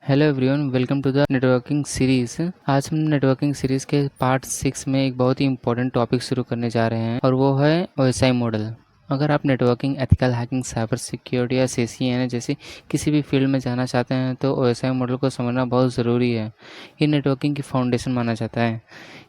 Hello everyone, welcome to the networking series. आज हम networking series के पार्ट 6 में एक बहुत ही इंपॉर्टेंट टॉपिक शुरू करने जा रहे हैं और वो है ओएसआई मॉडल। अगर आप networking, ethical hacking, cyber security या सीसीएनए जैसी किसी भी फील्ड में जाना चाहते हैं तो ओएसआई मॉडल को समझना बहुत ज़रूरी है। ये नेटवर्किंग की फाउंडेशन माना जाता है।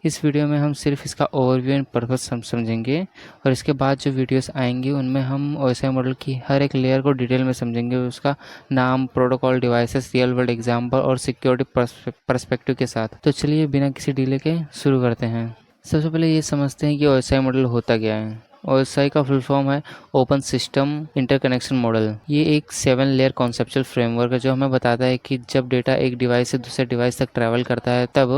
इस वीडियो में हम सिर्फ इसका ओवरव्यू एंड पर्पस समझेंगे और इसके बाद जो वीडियोस आएंगी उनमें हम ओएसआई मॉडल की हर एक लेयर को डिटेल में समझेंगे, उसका नाम, protocol, devices, real world example और सिक्योरिटी पर्सपेक्टिव के साथ। तो चलिए बिना किसी डिले के शुरू करते हैं। सबसे पहले ये समझते हैं कि ओएसआई मॉडल होता क्या है। ओएसआई का फुल फॉर्म है ओपन सिस्टम इंटरकनेक्शन मॉडल। ये एक 7 लेयर कॉन्सेप्चुअल फ्रेमवर्क है जो हमें बताता है कि जब डेटा एक डिवाइस से दूसरे डिवाइस तक ट्रैवल करता है तब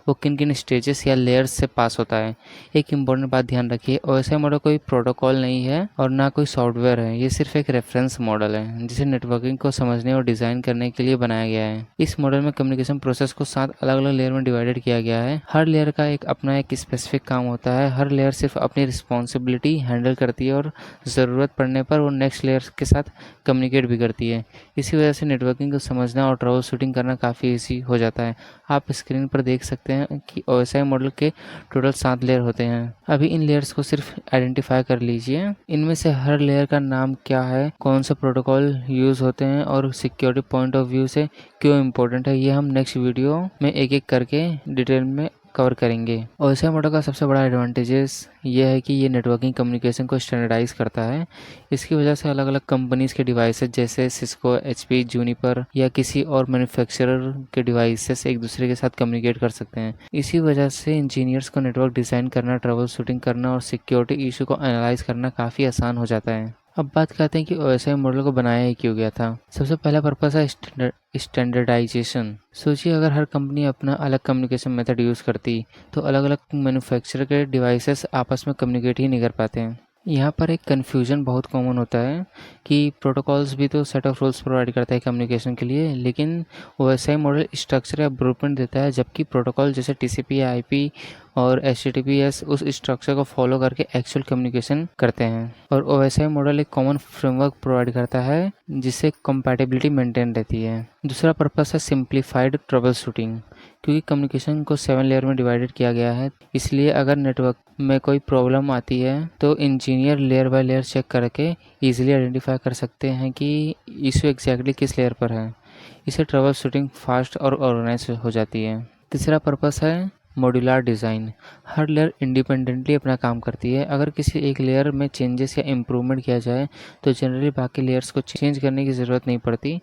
वो किन किन स्टेजेस या लेयर्स से पास होता है। एक इम्पोर्टेंट बात ध्यान रखिए, ओएसआई मॉडल कोई प्रोटोकॉल नहीं है और ना कोई सॉफ्टवेयर है। ये सिर्फ एक रेफरेंस मॉडल है जिसे नेटवर्किंग को समझने और डिज़ाइन करने के लिए बनाया गया है। इस मॉडल में कम्युनिकेशन प्रोसेस को 7 अलग अलग लेयर में डिवाइडेड किया गया है। हर लेयर का अपना एक स्पेसिफिक काम होता है। हर लेयर सिर्फ अपनी रिस्पॉन्सिबिलिटी हैंडल करती है और ज़रूरत पड़ने पर वो नेक्स्ट लेयर के साथ कम्युनिकेट भी करती है। इसी वजह से नेटवर्किंग को समझना और ट्रबल शूटिंग करना काफ़ी ईजी हो जाता है। आप स्क्रीन पर देख सकते हैं कि ओएसआई मॉडल के टोटल 7 लेयर होते हैं। अभी इन लेयर्स को सिर्फ आइडेंटिफाई कर लीजिए। इनमें से हर लेयर का नाम क्या है, कौन से प्रोटोकॉल यूज़ होते हैं और सिक्योरिटी पॉइंट ऑफ व्यू से क्यों इम्पोर्टेंट है, ये हम नेक्स्ट वीडियो में एक एक करके डिटेल में कवर करेंगे। ओएसआई मॉडल का सबसे बड़ा एडवांटेजेस ये है कि ये नेटवर्किंग कम्युनिकेशन को स्टैंडर्डाइज करता है। इसकी वजह से अलग अलग कंपनीज के डिवाइसेस जैसे सिस्को, एचपी, जूनिपर या किसी और मैन्युफैक्चरर के डिवाइसेस एक दूसरे के साथ कम्युनिकेट कर सकते हैं। इसी वजह से इंजीनियर्स को नेटवर्क डिज़ाइन करना, ट्रबल शूटिंग करना और सिक्योरिटी इशू को एनालाइज करना काफ़ी आसान हो जाता है। अब बात करते हैं कि ओएसआई मॉडल को बनाया ही क्यों गया था। सबसे पहला पर्पस है स्टैंडर्डाइजेशन। सोचिए अगर हर कंपनी अपना अलग कम्युनिकेशन मेथड यूज़ करती तो अलग अलग मैन्युफैक्चरर के डिवाइसेस आपस में कम्युनिकेट ही नहीं कर पाते हैं। यहाँ पर एक कन्फ्यूजन बहुत कॉमन होता है कि प्रोटोकॉल्स भी तो सेट ऑफ रूल्स प्रोवाइड करता है कम्युनिकेशन के लिए, लेकिन ओएसआई मॉडल स्ट्रक्चर या ब्लूप्रिंट देता है, जबकि प्रोटोकॉल जैसे टीसीपी, आईपी और एचटीटीपीएस उस स्ट्रक्चर को फॉलो करके एक्चुअल कम्युनिकेशन करते हैं। और ओएसआई मॉडल एक कॉमन फ्रेमवर्क प्रोवाइड करता है जिससे कंपैटिबिलिटी मेंटेन रहती है। दूसरा पर्पस है सिंप्लीफाइड ट्रबल शूटिंग। क्योंकि कम्युनिकेशन को 7 लेयर में डिवाइडेड किया गया है, इसलिए अगर नेटवर्क में कोई प्रॉब्लम आती है तो engineer layer by layer check करके ईजिली आइडेंटिफाई कर सकते हैं कि इशू एग्जैक्टली किस लेयर पर है। इससे ट्रबल शूटिंग फास्ट और ऑर्गेनाइज हो जाती है। तीसरा पर्पस है मॉड्यूलर डिज़ाइन। हर लेयर इंडिपेंडेंटली अपना काम करती है। अगर किसी एक लेयर में चेंजेस या इम्प्रूवमेंट किया जाए तो जनरली बाकी लेयर्स को चेंज करने की ज़रूरत नहीं पड़ती।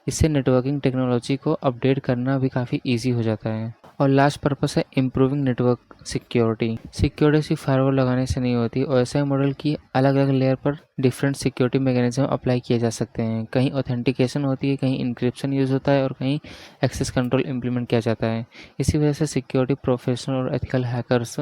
इससे नेटवर्किंग टेक्नोलॉजी को अपडेट करना भी काफ़ी ईजी हो जाता है। और लास्ट पर्पस है इम्प्रूविंग नेटवर्क सिक्योरिटी। सिक्योरिटी सिर्फ फायरवॉल लगाने से नहीं होती। ओएसआई मॉडल की अलग अलग लेयर पर डिफरेंट सिक्योरिटी मैकेनिज्म अप्लाई किए जा सकते हैं। कहीं ऑथेंटिकेशन होती है, कहीं इंक्रिप्शन यूज़ होता है और कहीं एक्सेस कंट्रोल इम्प्लीमेंट किया जाता है। इसी वजह से सिक्योरिटी प्रोफेशनल और एथिकल हैकर्स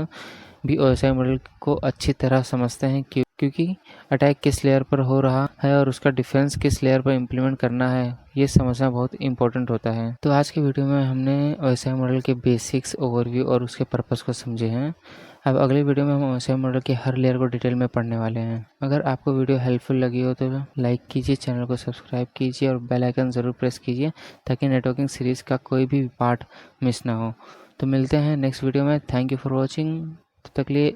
भी ओएसआई मॉडल को अच्छी तरह समझते हैं क्योंकि अटैक किस लेयर पर हो रहा है और उसका डिफेंस किस लेयर पर इम्प्लीमेंट करना है, ये समझना बहुत इंपॉर्टेंट होता है। तो आज के वीडियो में हमने ओएसआई मॉडल के बेसिक्स, ओवरव्यू और उसके पर्पस को समझे हैं। अब अगले वीडियो में हम ओएसआई मॉडल के हर लेयर को डिटेल में पढ़ने वाले हैं। अगर आपको वीडियो हेल्पफुल लगी हो तो लाइक कीजिए, चैनल को सब्सक्राइब कीजिए और बेल आइकन ज़रूर प्रेस कीजिए ताकि नेटवर्किंग सीरीज़ का कोई भी पार्ट मिस ना हो। तो मिलते हैं नेक्स्ट वीडियो में। Thank you for watching. तब तक के लिए